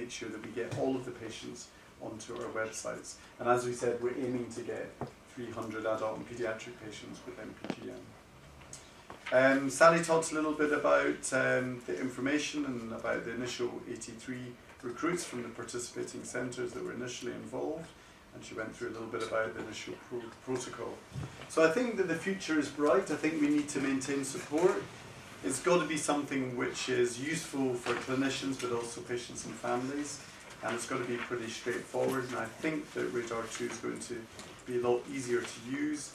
make sure that we get all of the patients onto our websites. And as we said, we're aiming to get 300 adult and paediatric patients with MPGN. Sally talked a little bit about the information and about the initial 83 recruits from the participating centres that were initially involved, and she went through a little bit about the initial protocol. So I think that the future is bright. I think we need to maintain support. It's got to be something which is useful for clinicians but also patients and families, and it's got to be pretty straightforward, and I think that Radar 2 is going to be a lot easier to use.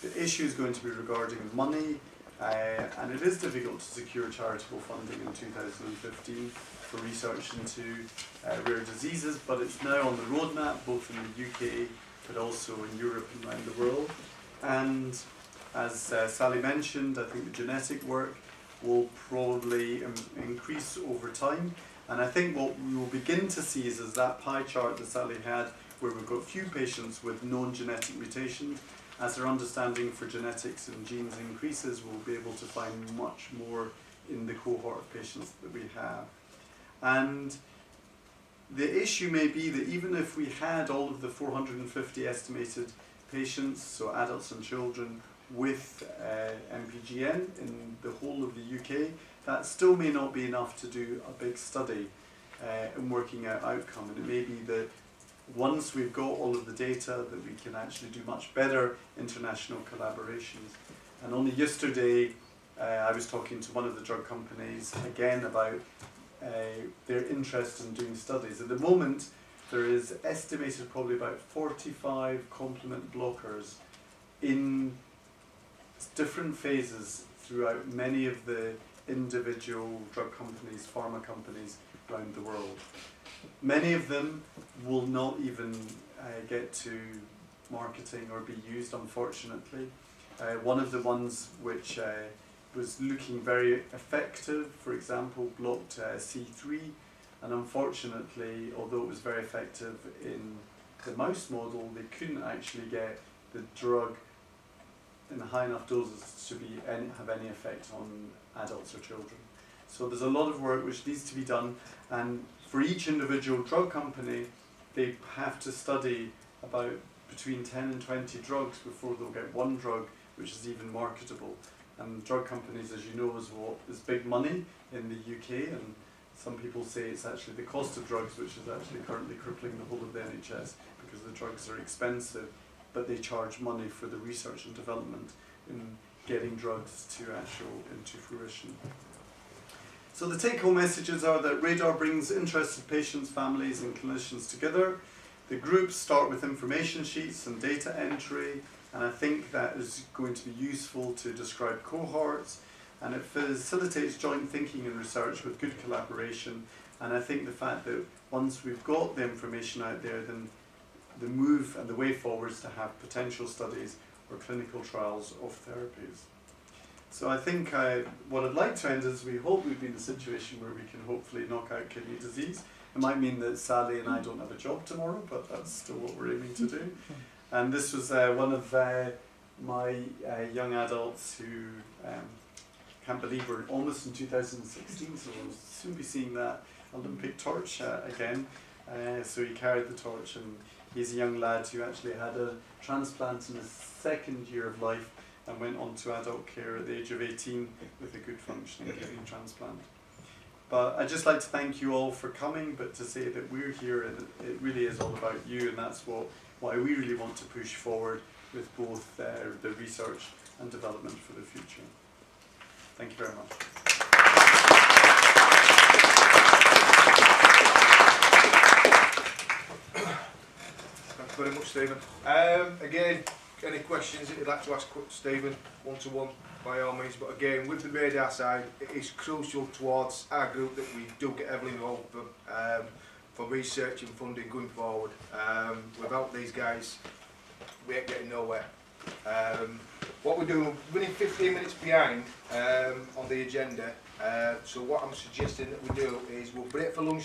The issue is going to be regarding money, and it is difficult to secure charitable funding in 2015 for research into rare diseases, but it's now on the roadmap both in the UK but also in Europe and around the world. And as Sally mentioned, I think the genetic work will probably increase over time, and I think what we will begin to see is that pie chart that Sally had, where we've got few patients with known genetic mutations. As our understanding for genetics and genes increases, we'll be able to find much more in the cohort of patients that we have. And the issue may be that even if we had all of the 450 estimated patients, so adults and children, with MPGN in the whole of the UK, that still may not be enough to do a big study in working out outcome. And it may be that once we've got all of the data, that we can actually do much better international collaborations. And only yesterday I was talking to one of the drug companies again about their interest in doing studies. At the moment there is estimated probably about 45 complement blockers in different phases throughout many of the individual drug companies, pharma companies around the world. Many of them will not even get to marketing or be used, unfortunately. One of the ones which was looking very effective, for example, blocked C3, and unfortunately, although it was very effective in the mouse model, they couldn't actually get the drug in high enough doses to have any effect on adults or children. So there's a lot of work which needs to be done, and for each individual drug company, they have to study about between 10 and 20 drugs before they'll get one drug which is even marketable. And drug companies, as you know, is big money in the UK, and some people say it's actually the cost of drugs which is actually currently crippling the whole of the NHS, because the drugs are expensive, but they charge money for the research and development in getting drugs into fruition. So the take-home messages are that Radar brings interested patients, families and clinicians together. The groups start with information sheets and data entry, and I think that is going to be useful to describe cohorts, and it facilitates joint thinking and research with good collaboration. And I think the fact that once we've got the information out there, then the move and the way forward is to have potential studies or clinical trials of therapies. So I think what I'd like to end is we hope we'd be in a situation where we can hopefully knock out kidney disease. It might mean that Sally and I don't have a job tomorrow, but that's still what we're aiming to do. And this was one of my young adults who can't believe we're almost in 2016, so we'll soon be seeing that Olympic torch again. So he carried the torch, and he's a young lad who actually had a transplant in his second year of life and went on to adult care at the age of 18 with a good functioning kidney transplant. But I'd just like to thank you all for coming, but to say that we're here and it really is all about you, and that's why we really want to push forward with both the research and development for the future. Thank you very much. Thanks very much, Stephen. Again, any questions that you'd like to ask Stephen one-to-one, by all means, but again, with the radar side, it is crucial towards our group that we do get heavily involved for research and funding going forward. Without these guys, we ain't getting nowhere. What we're doing, we're running 15 minutes behind on the agenda, so what I'm suggesting that we do is we'll break for lunch